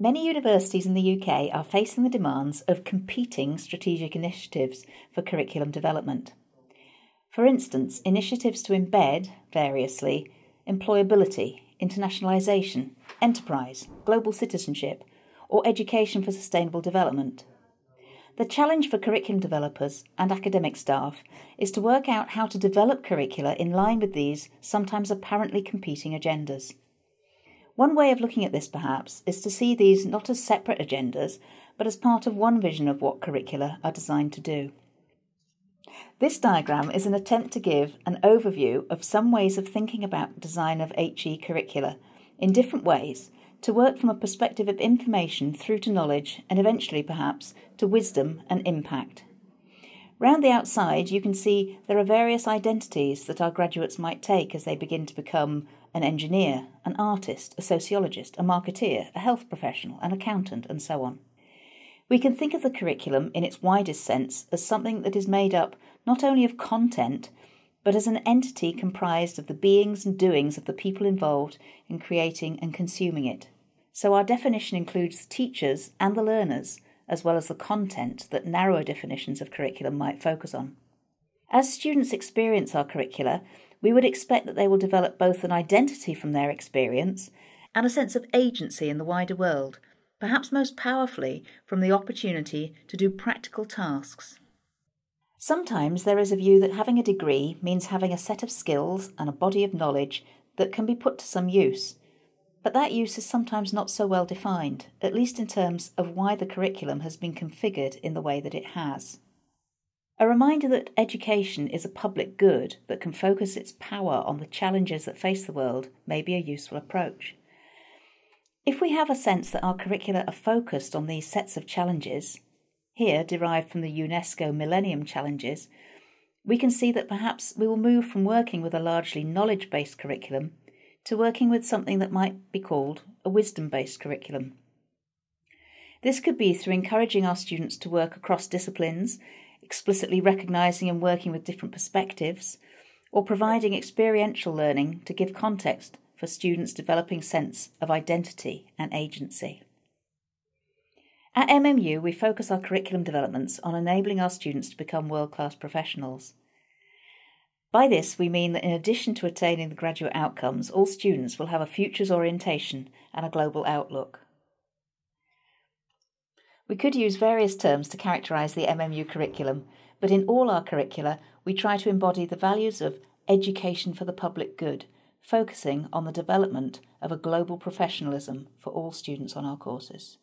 Many universities in the UK are facing the demands of competing strategic initiatives for curriculum development. For instance, initiatives to embed, variously, employability, internationalisation, enterprise, global citizenship, or education for sustainable development. The challenge for curriculum developers and academic staff is to work out how to develop curricula in line with these sometimes apparently competing agendas. One way of looking at this, perhaps, is to see these not as separate agendas, but as part of one vision of what curricula are designed to do. This diagram is an attempt to give an overview of some ways of thinking about the design of HE curricula in different ways to work from a perspective of information through to knowledge and eventually, perhaps, to wisdom and impact. Round the outside, you can see there are various identities that our graduates might take as they begin to become an engineer, an artist, a sociologist, a marketeer, a health professional, an accountant, and so on. We can think of the curriculum in its widest sense as something that is made up not only of content, but as an entity comprised of the beings and doings of the people involved in creating and consuming it. So our definition includes the teachers and the learners, as well as the content that narrower definitions of curriculum might focus on. As students experience our curricula, we would expect that they will develop both an identity from their experience and a sense of agency in the wider world, perhaps most powerfully from the opportunity to do practical tasks. Sometimes there is a view that having a degree means having a set of skills and a body of knowledge that can be put to some use, but that use is sometimes not so well defined, at least in terms of why the curriculum has been configured in the way that it has. A reminder that education is a public good that can focus its power on the challenges that face the world may be a useful approach. If we have a sense that our curricula are focused on these sets of challenges, here derived from the UNESCO Millennium Challenges, we can see that perhaps we will move from working with a largely knowledge-based curriculum to working with something that might be called a wisdom-based curriculum. This could be through encouraging our students to work across disciplines, explicitly recognising and working with different perspectives, or providing experiential learning to give context for students' developing sense of identity and agency. At MMU, we focus our curriculum developments on enabling our students to become world-class professionals. By this, we mean that in addition to attaining the graduate outcomes, all students will have a futures orientation and a global outlook. We could use various terms to characterise the MMU curriculum, but in all our curricula, we try to embody the values of education for the public good, focusing on the development of a global professionalism for all students on our courses.